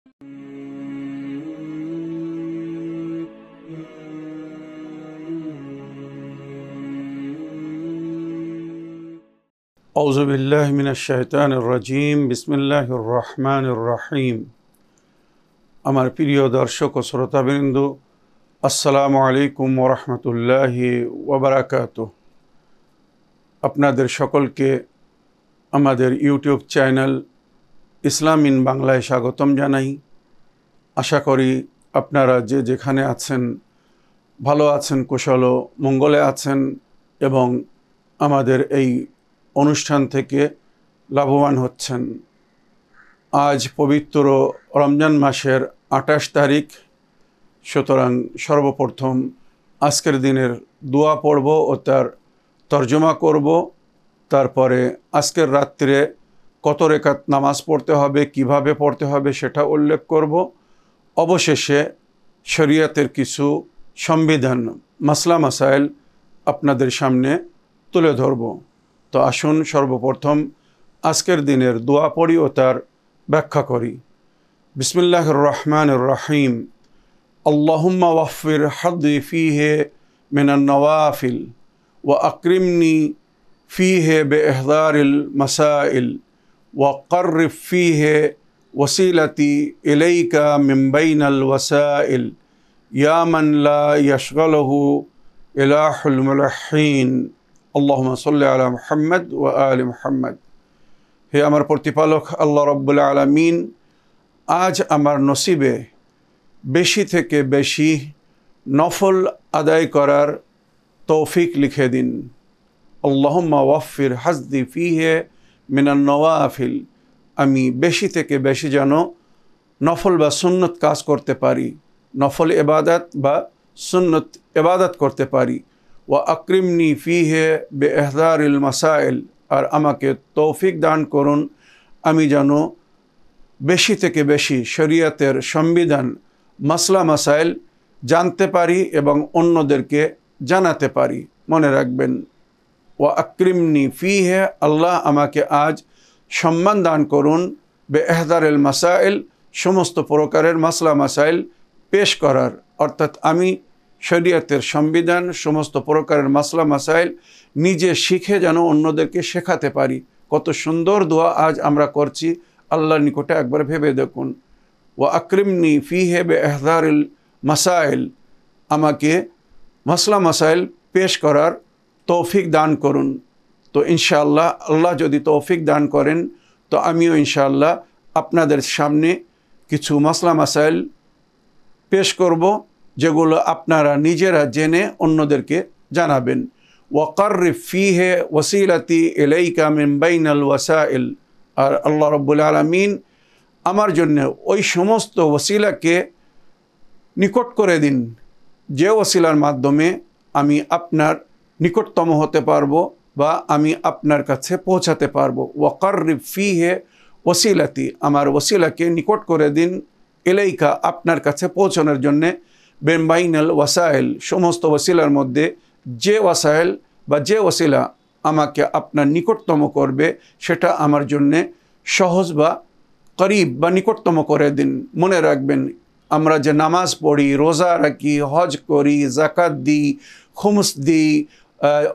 আউযু বিল্লাহি মিনাশ শাইতানির রাজীম। বিসমিল্লাহির রহমানির রহিম। আমার প্রিয় দর্শক ও শ্রোতাবৃন্দ, আসসালামু আলাইকুম ওয়া রাহমাতুল্লাহি ওয়া বারাকাতুহু। আপনাদের সকলকে আমাদের ইউটিউব চ্যানেল ইসলাম ইন বাংলায় স্বাগতম জানাই। আশা করি আপনারা যে যেখানে আছেন ভালো আছেন, কুশল ও মঙ্গলে আছেন এবং আমাদের এই অনুষ্ঠান থেকে লাভবান হচ্ছেন। আজ পবিত্র রমজান মাসের 28 তারিখ, সুতরাং সর্বপ্রথম আজকের দিনের দোয়া পড়ব ও তার তর্জমা করব। তারপরে আজকের রাত্রে কত রেকাত নামাজ পড়তে হবে, কিভাবে পড়তে হবে সেটা উল্লেখ করব। অবশেষে শরীয়তের কিছু সংবিধান মাসলা মাসাইল আপনাদের সামনে তুলে ধরব। তো আসুন সর্বপ্রথম আজকের দিনের দোয়া পড়ি ও তার ব্যাখ্যা করি। বিসমিল্লাহির রহমানির রহিম। আল্লাহুম্মা ওয়াফির হাদ্দি ফিহে মিনান নওয়াফিল ওয়া আকরিমনি ফিহে বিইহদারিল মাসাইল ওয়া কাররিব ফিহে ওয়াসিলাতি ইলাইকা মিন বাইনাল ওয়াসাইল ইয়া মান লা ইয়াশগালুহু ইলাহুল মুলাহহিন। আল্লাহুম্মা সাল্লি আলা মুহাম্মদ ওয়া আলি মুহাম্মদ। হে আমার প্রতিপালক আল্লাহ রাব্বুল আলামিন, আজ আমার নসিবে বেশি থেকে বেশি নফল আদায় করার তৌফিক লিখে দিন। আল্লাহুম্মা ওয়াফির হাজদি ফিহে মিনান নওয়াফিল, আমি বেশি থেকে বেশি যেন নফল বা সুন্নত কাজ করতে পারি, নফল ইবাদত বা সুন্নত ইবাদত করতে পারি। ওয়া আকরিমনি ফিহে বিইহদারিল মাসাইল, আর আমাকে তৌফিক দান করুন আমি যেন বেশি থেকে বেশি শরীয়তের সংবিধান মাসলা মাসাইল জানতে পারি এবং অন্যদেরকে জানাতে পারি। মনে রাখবেন, ওয়া আকরিমনি ফিহে, আল্লাহ আমাকে আজ সম্মান দান করুন বিইহদারিল মাসাইল, সমস্ত প্রকারের মাসলা মাসাইল পেশ করার, অর্থাৎ আমি শরীয়তের সংবিধান সমস্ত প্রকারের মাসলা মাসাইল নিজে শিখে যেন অন্যদেরকে শেখাতে পারি। কত সুন্দর দোয়া আজ আমরা করছি, আল্লাহর নিকটে একবার ভেবে দেখুন। ওয়া আকরিমনি ফিহে বিইহদারিল মাসাইল, আমাকে মাসলা মাসাইল পেশ করার তৌফিক দান করুন। তো ইনশাআল্লাহ আল্লাহ যদি তৌফিক দান করেন তো আমিও ইনশাআল্লাহ আপনাদের সামনে কিছু মাসলা মাসাইল পেশ করব, যেগুলো আপনারা নিজেরা জেনে অন্যদেরকে জানাবেন। ওয়াকাররিব ফিহে ওয়াসিলাতি ইলাইকা মিন বাইনাল ওয়াসাইল, আর আল্লাহ রাব্বুল আলামিন আমার জন্য ওই সমস্ত ওসিলাকে নিকট করে দিন যে ওসিলার মাধ্যমে আমি আপনার নিকটতম হতে পারবো বা আমি আপনার কাছে পৌঁছাতে পারবো। ওয়াকাররিব ফিহে ওসিলাতি, আমার ওসিলাকে নিকট করে দিন ইলাইকা, আপনার কাছে পৌঁছানোর জন্যে মিন বাইনাল ওয়াসাইল, সমস্ত ওসিলার মধ্যে যে ওয়াসাইল বা যে ওসিলা আমাকে আপনার নিকটতম করবে সেটা আমার জন্যে সহজ বা করিব বা নিকটতম করে দিন। মনে রাখবেন, আমরা যে নামাজ পড়ি, রোজা রাখি, হজ করি, জাকাত দিই, খুমস দিই,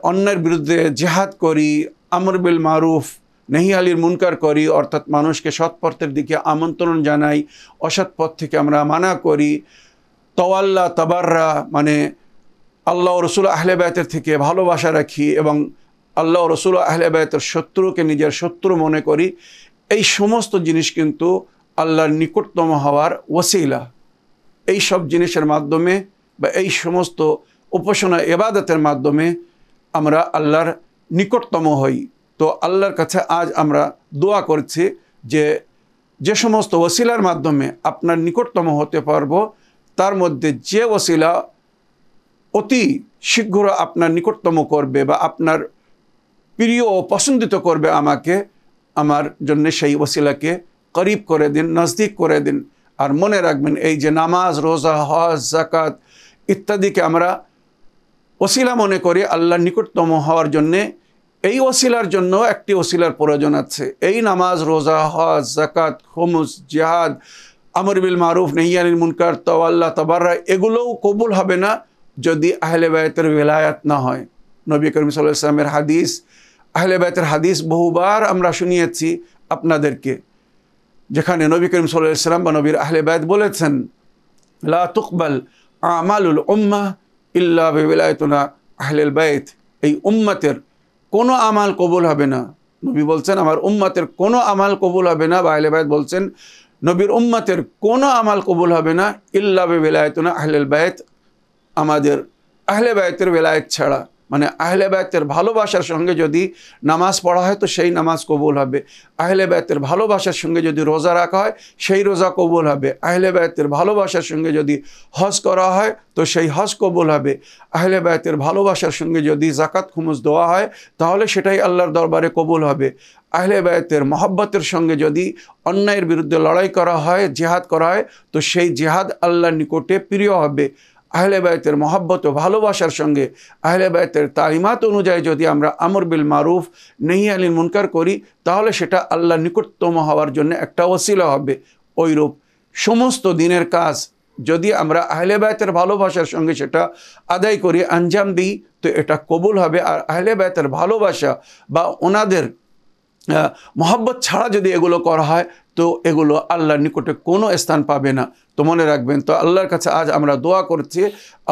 অন্যের বিরুদ্ধে জিহাদ করি, আমর বিল মারুফ নেহি আনিল মুনকার করি, অর্থাৎ মানুষকে সৎ পথের দিকে আমন্ত্রণ জানাই, অসৎ পথ থেকে আমরা মানা করি, তাওয়াল্লা তাবাররা মানে আল্লাহ ও রসুল আহলে বায়তের থেকে ভালোবাসা রাখি এবং আল্লাহ ও রসুল আহলে বায়তের শত্রুকে নিজের শত্রু মনে করি। এই সমস্ত জিনিস কিন্তু আল্লাহর নিকটতম হওয়ার ওসিলা। এই সব জিনিসের মাধ্যমে বা এই সমস্ত উপাসনা ইবাদতের মাধ্যমে আমরা আল্লাহর নিকটতম হই। তো আল্লাহর কাছে আজ আমরা দোয়া করছি যে যে সমস্ত ওসিলার মাধ্যমে আপনার নিকটতম হতে পারবো, তার মধ্যে যে ওসিলা অতি শীঘ্র আপনার নিকটতম করবে বা আপনার প্রিয় ও পছন্দিত করবে আমাকে, আমার জন্য সেই ওসিলাকে করিব করে দিন, নজদিক করে দিন। আর মনে রাখবেন, এই যে নামাজ, রোজা, হজ, যাকাত ইত্যাদিকে আমরা ওসিলা মনে করি আল্লাহর নিকটতম হওয়ার জন্যে, এই ওসিলার জন্য একটি ওসিলার প্রয়োজন আছে। এই নামাজ, রোজা, হজ, যাকাত, খুমুস, জিহাদ, আমর বিল মারুফ নাহি আনিল মুনকার, তাওয়াল্লা তাবাররা, এগুলোও কবুল হবে না যদি আহলে বায়তের বেলায়াত না হয়। নবী করিম সাল্লাল্লাহু আলাইহি ওয়াসাল্লামের হাদিস, আহলে বায়তের হাদিস বহুবার আমরা শুনিয়েছি আপনাদেরকে, যেখানে নবী করিম সাল্লাল্লাহু আলাইহি ওয়াসাল্লাম বা নবীর আহলে বায়ত বলেছেন, লা তুকবাল আমালুল উম্মাহ ইল্লা বিওলায়াতিনা আহলিল বাইত, এই উম্মতের কোনো আমাল কবুল হবে না। নবী বলছেন আমার উম্মতের কোনো আমাল কবুল হবে না, বা আহলে বাইত বলছেন নবীর উম্মতের কোনো আমাল কবুল হবে না ইল্লা বিওলায়াতিনা আহলিল বাইত, আমাদের আহলে বায়তের বেলায়েত ছাড়া। মানে আহলে বায়তের ভালোবাসার সঙ্গে যদি নামাজ পড়া হয় তো সেই নামাজ কবুল হবে, আহলে বায়তের ভালোবাসার সঙ্গে যদি রোজা রাখা হয় সেই রোজা কবুল হবে, আহলে বায়তের ভালোবাসার সঙ্গে যদি হজ করা হয় তো সেই হজ কবুল হবে, আহলে বায়তের ভালোবাসার সঙ্গে যদি জাকাত খুমুস দেওয়া হয় তাহলে সেটাই আল্লাহর দরবারে কবুল হবে, আহলে বায়তের মহব্বতের সঙ্গে যদি অন্যায়ের বিরুদ্ধে লড়াই করা হয়, জিহাদ করা হয় তো সেই জিহাদ আল্লাহর নিকটে প্রিয় হবে। আহলে বায়তের মহব্বত ও ভালোবাসার সঙ্গে আহলে বায়তের তালিমাত অনুযায়ী যদি আমরা আমর বিল মারুফ নাহি আনিল মুনকার করি তাহলে সেটা আল্লাহর নিকটতম হওয়ার জন্য একটা ওসিলা হবে। ওইরূপ সমস্ত দিনের কাজ যদি আমরা আহলে বায়তের ভালোবাসার সঙ্গে সেটা আদায় করি, আঞ্জাম দিই, তো এটা কবুল হবে। আর আহলে বায়তের ভালোবাসা বা ওনাদের মহব্বত ছাড়া যদি এগুলো করা হয় তো এগুলো আল্লাহর নিকটে কোনো স্থান পাবে না। তো মনে রাখবেন, তো আল্লাহর কাছে আজ আমরা দোয়া করছি,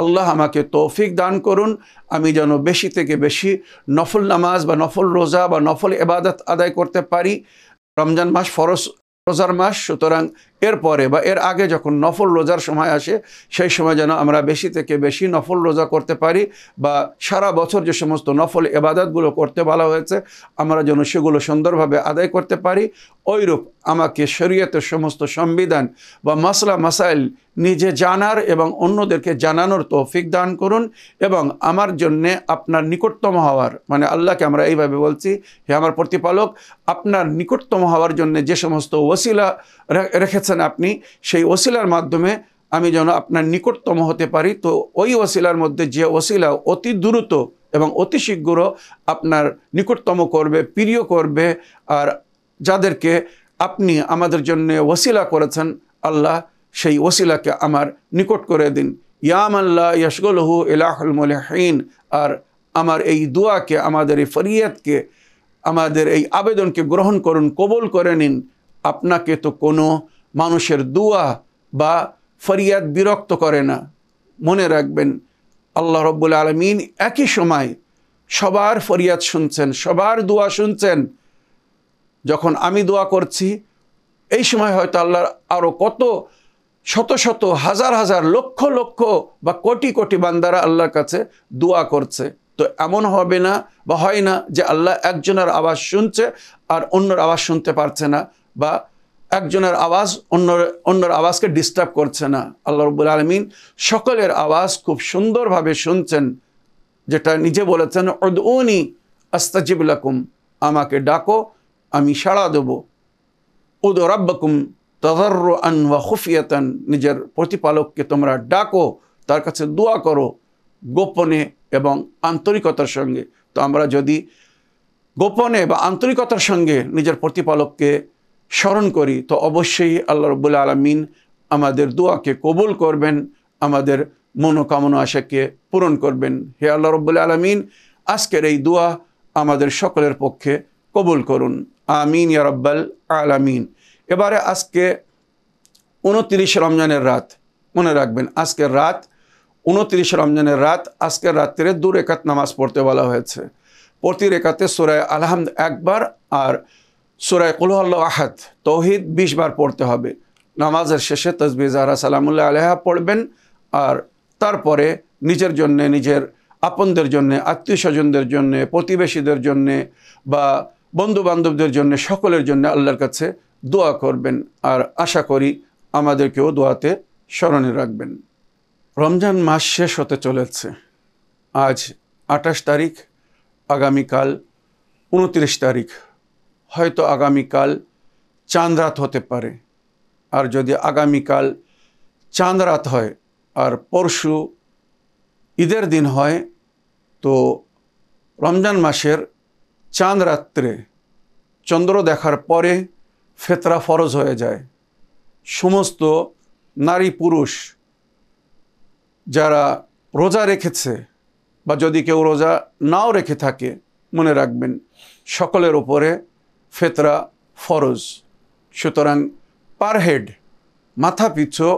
আল্লাহ আমাকে তৌফিক দান করুন, আমি যেন বেশি থেকে বেশি নফল নামাজ বা নফল রোজা বা নফল ইবাদত আদায় করতে পারি। রমজান মাস ফরজ রোজার মাস, সুতরাং এরপরে বা এর আগে যখন নফল রোজার সময় আসে সেই সময় যেন আমরা বেশি থেকে বেশি নফল রোজা করতে পারি, বা সারা বছর যে সমস্ত নফল ইবাদতগুলো করতে বলা হয়েছে আমরা যেন সেগুলো সুন্দরভাবে আদায় করতে পারি। ওইরূপ আমাকে শরীয়তের সমস্ত সংবিধান বা মাসলা মাসাইল নিজে জানার এবং অন্যদেরকে জানানোর তৌফিক দান করুন, এবং আমার জন্যে আপনার নিকটতম হওয়ার, মানে আল্লাহকে আমরা এইভাবে বলছি, হে আমার প্রতিপালক, আপনার নিকটতম হওয়ার জন্য যে সমস্ত ওসিলা রেখেছেন আপনি, সেই ওসিলার মাধ্যমে আমি যেন আপনার নিকটতম হতে পারি। তো ওই ওসিলার মধ্যে যে ওসিলা অতি দ্রুত এবং অতি শীঘ্র আপনার নিকটতম করবে, প্রিয় করবে, আর যাদেরকে আপনি আমাদের জন্য ওসিলা করেছেন আল্লাহ, সেই ওসিলাকে আমার নিকট করে দিন। ইয়া মান লা ইয়াশগুলহু ইলাহুল মুলিহিন, আর আমার এই দোয়াকে, আমাদের এই ফরিয়াদকে, আমাদের এই আবেদনকে গ্রহণ করুন, কবুল করে নিন। আপনাকে তো কোনো মানুষের দোয়া বা ফরিয়াদ বিরক্ত করে না। মনে রাখবেন, আল্লাহ রব্বুল আলামিন একই সময় সবার ফরিয়াদ শুনছেন, সবার দোয়া শুনছেন। যখন আমি দোয়া করছি এই সময় হয়তো আল্লাহর আরও কত শত শত হাজার হাজার লক্ষ লক্ষ বা কোটি কোটি বান্দারা আল্লাহর কাছে দোয়া করছে। তো এমন হবে না বা হয় না যে আল্লাহ একজনের আওয়াজ শুনছে আর অন্যর আওয়াজ শুনতে পারছে না, বা একজনের আওয়াজ অন্যর আওয়াজকে ডিস্টার্ব করছে না। আল্লাহ রাব্বুল আলামিন সকলের আওয়াজ খুব সুন্দরভাবে শুনছেন, যেটা নিজে বলেছেন, উদউনি আস্তাজিব লাকুম, আমাকে ডাকো আমি সাড়া দেব। উদু রাব্বাকুম তাদাররুআন ওয়া খুফিয়াতান, নিজের প্রতিপালককে তোমরা ডাকো, তার কাছে দোয়া করো গোপনে এবং আন্তরিকতার সঙ্গে। তো আমরা যদি গোপনে বা আন্তরিকতার সঙ্গে নিজের প্রতিপালককে স্মরণ করি তো অবশ্যই আল্লাহ রাব্বুল আলামিন আমাদের দোয়াকে কবুল করবেন, আমাদের মনোকামনা আশাকে পূরণ করবেন। হে আল্লাহ রাব্বুল আলামিন, আজকের এই দোয়া আমাদের সকলের পক্ষে কবুল করুন, আমিন ইয়া রাব্বাল আলামিন। এবারে আজকে 29 রমজানের রাত, মনে রাখবেন আজকের রাত 29 রমজানের রাত। আজকের রাত্রে 2 রেকাত নামাজ পড়তে বলা হয়েছে। প্রতি রেকাতে সূরা আল-হামদ একবার আর সূরা কুল হুয়াল্লাহু আহাদ তাওহীদ 20 বার পড়তে হবে। নামাজের শেষে তাসবিহ জাহরা সালামুল্লাহ আলাইহা পড়বেন, আর তারপরে নিজের জন্য, নিজের আপনদের জন্য, আত্মীয় স্বজনদের জন্য, প্রতিবেশীদের জন্য বা বন্ধু বান্ধবদের জন্য, সকলের জন্য আল্লাহর কাছে দোয়া করবেন। আর আশা করি আমাদেরকেও দোয়াতে স্মরণে রাখবেন। রমজান মাস শেষ হতে চলেছে। আজ 28 তারিখ, আগামীকাল 29 তারিখ। হয়তো আগামীকাল চাঁদ রাত হতে পারে, আর যদি আগামীকাল চাঁদ রাত হয় আর পরশু ঈদের দিন হয় তো রমজান মাসের চাঁদ রাত্রে চন্দ্র দেখার পরে ফেতরা ফরজ হয়ে যায়। সমস্ত নারী পুরুষ যারা রোজা রেখেছে বা যদি কেউ রোজা নাও রেখে থাকে, মনে রাখবেন সকলের ওপরে ফিতরা ফরজ। সুতরাং পার হেড মাথা পিছু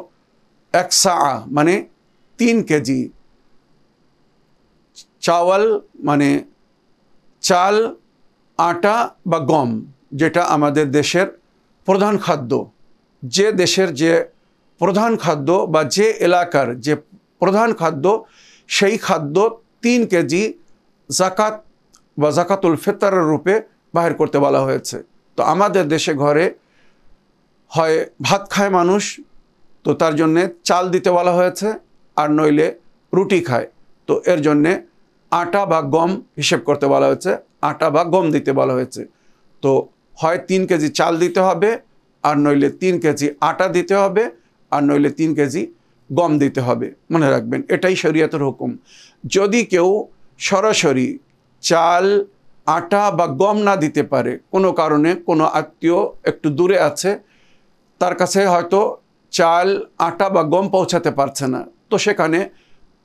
1 সা মানে 3 কেজি চাওয়াল মানে চাল, আটা বা গম, যেটা আমাদের দেশের প্রধান খাদ্য, যে দেশের যে প্রধান খাদ্য বা যে এলাকার যে প্রধান খাদ্য, সেই খাদ্য 3 কেজি জাকাত বা জাকাতুল ফিতরের রূপে বাহির করতে বলা হয়েছে। তো আমাদের দেশে ঘরে হয় ভাত খায় মানুষ, তো তার জন্যে চাল দিতে বলা হয়েছে, আর নইলে রুটি খায়, তো এর জন্যে আটা বা গম হিসেব করতে বলা হয়েছে, আটা বা গম দিতে বলা হয়েছে। তো হয় 3 কেজি চাল দিতে হবে, আর নইলে 3 কেজি আটা দিতে হবে, আর নইলে 3 কেজি গম দিতে হবে। মনে রাখবেন এটাই শরীয়তের হুকুম। যদি কেউ সরাসরি চাল, আটা বা গম না দিতে পারে, কোনো কারণে কোনো আত্মীয় একটু দূরে আছে, তার কাছে হয়তো চাল, আটা বা গম পৌঁছাতে পারছে না, তো সেখানে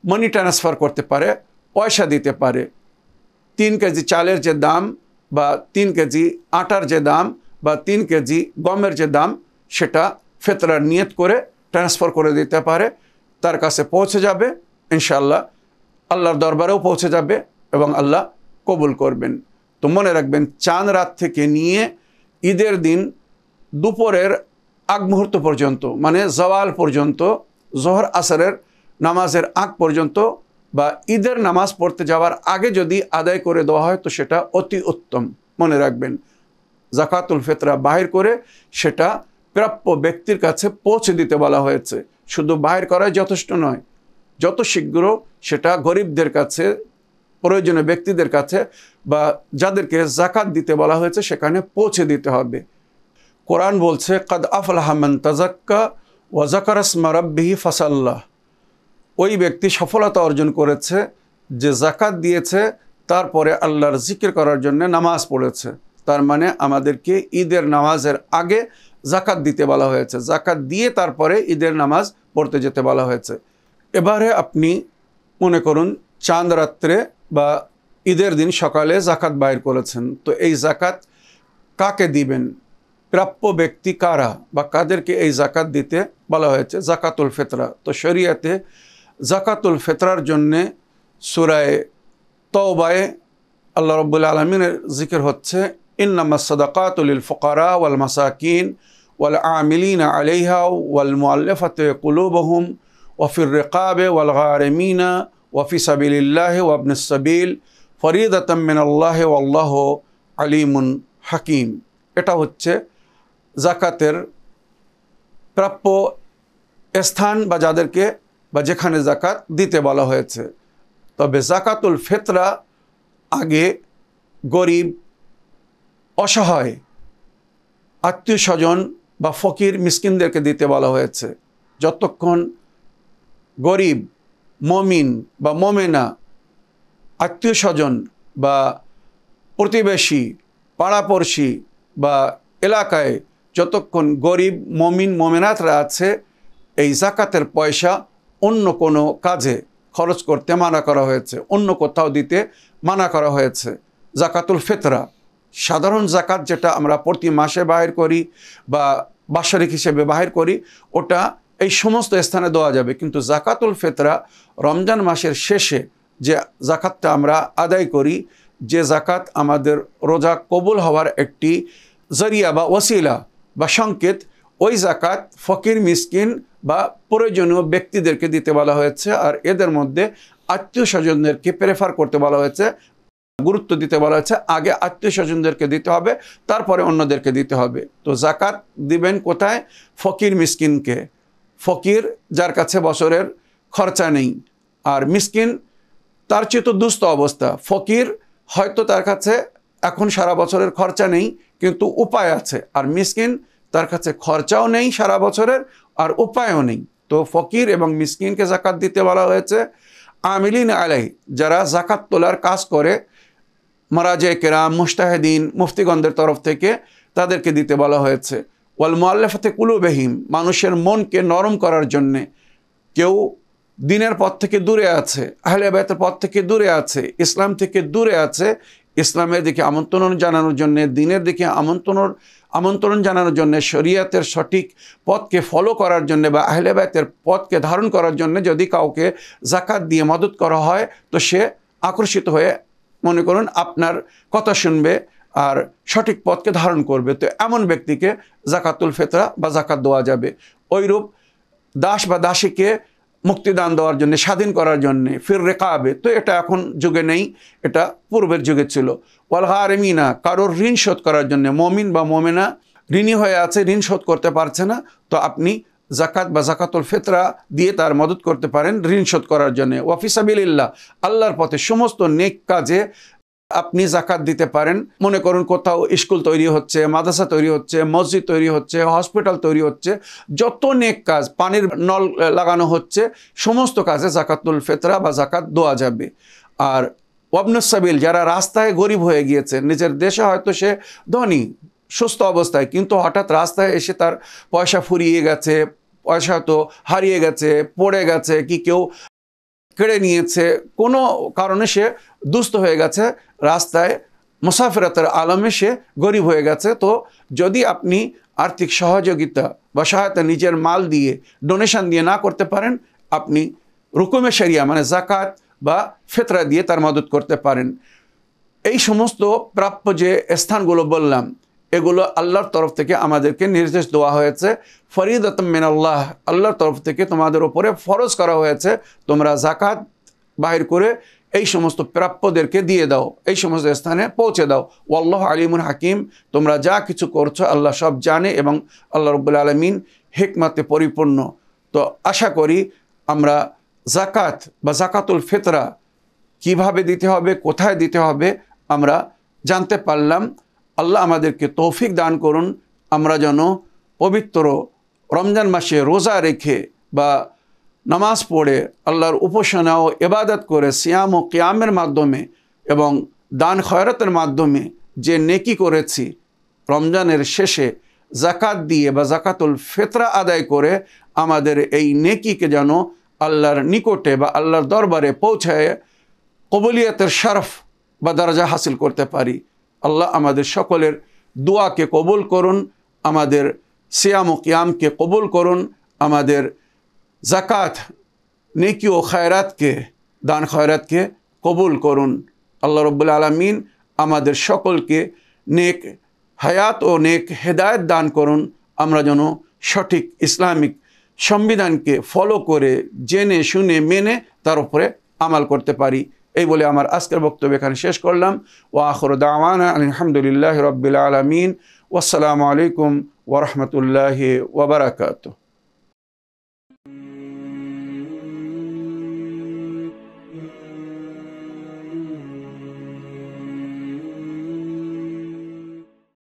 মানি ট্রান্সফার করতে পারে, পয়সা দিতে পারে। 3 কেজি চালের যে দাম বা 3 কেজি আটার যে দাম বা 3 কেজি গমের যে দাম, সেটা ফিতরার নিয়ত করে ট্রান্সফার করে দিতে পারে, তার কাছে পৌঁছে যাবে ইনশাআল্লাহ, আল্লাহর দরবারেও পৌঁছে যাবে এবং আল্লাহ কবুল করবেন। তো মনে রাখবেন চাঁদ রাত থেকে নিয়ে ঈদের দিন দুপুরের আগ মুহূর্ত পর্যন্ত, মানে জওয়াল পর্যন্ত, জোহর আসরের নামাজের আগ পর্যন্ত বা ঈদের নামাজ পড়তে যাওয়ার আগে যদি আদায় করে দেওয়া হয় তো সেটা অতি উত্তম। মনে রাখবেন জাকাতুল ফিতরা বাহির করে সেটা প্রাপ্য ব্যক্তির কাছে পৌঁছে দিতে বলা হয়েছে। শুধু বাহির করাই যথেষ্ট নয়, যত শীঘ্র সেটা গরিবদের কাছে, প্রয়োজনীয় ব্যক্তিদের কাছে বা যাদেরকে জাকাত দিতে বলা হয়েছে সেখানে পৌঁছে দিতে হবে। কোরআন বলছে কাদ আফলাহা মান তাযাক্কা ওয়া যাকারা ইসমা রাব্বিহি ফাসাল্লাহ। ওই ব্যক্তি সফলতা অর্জন করেছে যে জাকাত দিয়েছে, তারপরে আল্লাহর জিকির করার জন্য নামাজ পড়েছে। তার মানে আমাদেরকে ঈদের নামাজের আগে জাকাত দিতে বলা হয়েছে, জাকাত দিয়ে তারপরে ঈদের নামাজ পড়তে যেতে বলা হয়েছে। এবারে আপনি মনে করুন চাঁদ রাত্রে বা ঈদের দিন সকালে জাকাত বাইর করেছেন, তো এই জাকাত কাকে দিবেন, প্রাপ্য ব্যক্তি কারা বা কাদেরকে এই জাকাত দিতে বলা হয়েছে, জাকাতুল ফিতরা। তো শরীয়তে জাকাতুল ফিতরার জন্যে সূরায়ে তওবায়ে আল্লাহ রাব্বুল আলামিনের জিকির হচ্ছে ইন্নামাস সাদাকাতু লিল ফুকারা ওয়াল মাসাকিন ওয়াল আমিলিনা আলাইহা ওয়াল মুআল্লাফাতি কুলুবুহুম ওয়া ফির রিকাবে ওয়াল গারিমিনা ওয়া ফি সাবিলিল্লাহি ওয়া ইবনিস সাবিল ফরিদাতাম মিনাল্লাহি ওয়াল্লাহু আলিমুন হাকিম। এটা হচ্ছে জাকাতের প্রাপ্য স্থান বা যাদেরকে বা যেখানে জাকাত দিতে বলা হয়েছে। তবে জাকাতুল ফিতরা আগে গরিব, অসহায়, আত্মীয় স্বজন বা ফকির মিসকিনদেরকে দিতে বলা হয়েছে। যতক্ষণ গরিব, মমিন বা মমেনা, আত্মীয় স্বজন বা প্রতিবেশী, পাড়াপড়শি বা এলাকায় যতক্ষণ গরিব মমিন মমেনাতরা আছে, এই জাকাতের পয়সা অন্য কোনো কাজে খরচ করতে মানা করা হয়েছে, অন্য কোথাও দিতে মানা করা হয়েছে। জাকাতুল ফিতরা সাধারণ জাকাত যেটা আমরা প্রতি মাসে বাহির করি বা বাৎসরিক হিসেবে বাহির করি, ওটা এই সমস্ত স্থানে দেওয়া যাবে, কিন্তু জাকাতুল ফিতরা রমজান মাসের শেষে যে জাকাতটা আমরা আদায় করি, যে জাকাত আমাদের রোজা কবুল হওয়ার একটি জরিয়া বা ওসিলা বা সংকেত, ওই জাকাত ফকির মিসকিন বা প্রয়োজনীয় ব্যক্তিদেরকে দিতে বলা হয়েছে। আর এদের মধ্যে আত্মীয় স্বজনদেরকে প্রেফার করতে বলা হয়েছে, গুরুত্ব দিতে বলা হয়েছে। আগে আত্মীয় স্বজনদেরকে দিতে হবে, তারপরে অন্যদেরকে দিতে হবে। তো জাকাত দিবেন কোথায়? ফকির মিসকিনকে। ফকির যার কাছে বছরের খরচা নেই, আর মিসকিন তার চেয়ে তো দুস্থ অবস্থা। ফকির হয়তো তার কাছে এখন সারা বছরের খরচা নেই, কিন্তু উপায় আছে, আর মিসকিন তার কাছে খরচাও নেই সারা বছরের আর উপায়ও নেই। তো ফকির এবং মিসকিনকে জাকাত দিতে বলা হয়েছে। আমিলিন আলাই, যারা জাকাত তোলার কাজ করে, মারাজে কেরাম, মুস্তাহিদিন, মুফতিগণদের তরফ থেকে তাদেরকে দিতে বলা হয়েছে। ওয়াল মুআল্লাফাতি কুলুবিহিম, মানুষের মনকে নরম করার জন্যে। কেউ দিনের পথ থেকে দূরে আছে, আহলে বায়তের পথ থেকে দূরে আছে, ইসলাম থেকে দূরে আছে, ইসলামের দিকে আমন্ত্রণ জানানোর জন্যে, দিনের দিকে আমন্ত্রণ জানানোর জন্যে, শরীয়তের সঠিক পথকে ফলো করার জন্যে বা আহলে বায়তের পথকে ধারণ করার জন্যে যদি কাউকে যাকাত দিয়ে মদত করা হয়, তো সে আকর্ষিত হয়ে মনে করুন আপনার কথা শুনবে আর সঠিক পথকে ধারণ করবে। তো এমন ব্যক্তিকে যাকাতুল ফিতরা বা যাকাত দেওয়া যাবে। ওইরূপ দাস বা দাসীকে মুক্তিদান দেওয়ার জন্য, স্বাধীন করার জন্যে, ফির রেকাবে, তো এটা এখন যুগে নেই, এটা পূর্বের যুগে ছিল। ওয়াল গারিমিনা, কারোর ঋণ শোধ করার জন্য, মমিন বা মমিনা ঋণী হয়ে আছে, ঋণ শোধ করতে পারছে না, তো আপনি যাকাত বা যাকাতুল ফিতরা দিয়ে তার মদত করতে পারেন ঋণ শোধ করার জন্য। ওয়া ফি সাবিলিল্লাহ, আল্লাহর পথে সমস্ত নেক কাজে আপনি যাকাত দিতে পারেন। মনে করুন কোথাও স্কুল তৈরি হচ্ছে, মাদ্রাসা তৈরি হচ্ছে, মসজিদ তৈরি হচ্ছে, হসপিটাল তৈরি হচ্ছে, যত নেক কাজ, পানির নল লাগানো হচ্ছে, সমস্ত কাজে যাকাতুল ফিতরা বা যাকাত দেওয়া যাবে। আর ওয়াবনুস সাবিল, যারা রাস্তায় গরিব হয়ে গিয়েছে, নিজের দেশে হয়তো সে ধনী সুস্থ অবস্থায়, কিন্তু হঠাৎ রাস্তায় এসে তার পয়সা ফুরিয়ে গেছে, পয়সা তো হারিয়ে গেছে, পড়ে গেছে, কি কেউ কেড়ে নিয়েছে, কোনো কারণে সে দুস্থ হয়ে গেছে, রাস্তায় মুসাফিরাতের আলমে সে গরিব হয়ে গেছে। তো যদি আপনি আর্থিক সহযোগিতা বা সহায়তা নিজের মাল দিয়ে, ডোনেশন দিয়ে না করতে পারেন, আপনি রুকুমে শরিয়া মানে যাকাত বা ফিতরা দিয়ে তার মদত করতে পারেন। এই সমস্ত প্রাপ্য যে স্থানগুলো বললাম, এগুলো আল্লাহর তরফ থেকে আমাদেরকে নির্দেশ দেওয়া হয়েছে। ফরিদাতুম মিনাল্লাহ, আল্লাহর তরফ থেকে তোমাদের উপরে ফরজ করা হয়েছে, তোমরা যাকাত বাহির করে এই সমস্ত প্রাপ্যদেরকে দিয়ে দাও, এই সমস্ত স্থানে পৌঁছে দাও। ওয়াল্লাহু আলিমুন হাকিম, তোমরা যা কিছু করছো আল্লাহ সব জানে এবং আল্লাহ রাব্বুল আলামিন হিকমতে পরিপূর্ণ। তো আশা করি আমরা যাকাত বা যাকাতুল ফিতরা কিভাবে দিতে হবে, কোথায় দিতে হবে আমরা জানতে পারলাম। আল্লাহ আমাদেরকে তৌফিক দান করুন, আমরা যেন পবিত্র রমজান মাসে রোজা রেখে বা নামাজ পড়ে আল্লাহর উপাসনা ও ইবাদত করে, সিয়াম ও কিয়ামের মাধ্যমে এবং দান খয়রাতের মাধ্যমে যে নেকি করেছি, রমজানের শেষে যাকাত দিয়ে বা যাকাতুল ফিতরা আদায় করে আমাদের এই নেকিকে যেন আল্লাহর নিকটে বা আল্লাহর দরবারে পৌঁছায় কবুলিয়তের শরফ বা দরজা হাসিল করতে পারি। আল্লাহ আমাদের সকলের দোয়াকে কবুল করুন, আমাদের সিয়াম ও কিয়ামকে কবুল করুন, আমাদের যাকাত, নেকি ও খায়রাতকে, দান খয়রাতকে কবুল করুন। আল্লাহ রাব্বুল আলামিন আমাদের সকলকে নেক হায়াত ও নেক হেদায়েত দান করুন, আমরা যেন সঠিক ইসলামিক সংবিধানকে ফলো করে, জেনে শুনে মেনে তার উপরে আমাল করতে পারি। এই বলে আমার আজকের বক্তব্য এখানে শেষ করলাম। ওয়া আখিরু দাওয়ানা আলহামদুলিল্লাহি রাব্বিল আলামিন। ওয়াসসালামু আলাইকুম ওয়া রাহমাতুল্লাহি ওয়া বারাকাতুহু।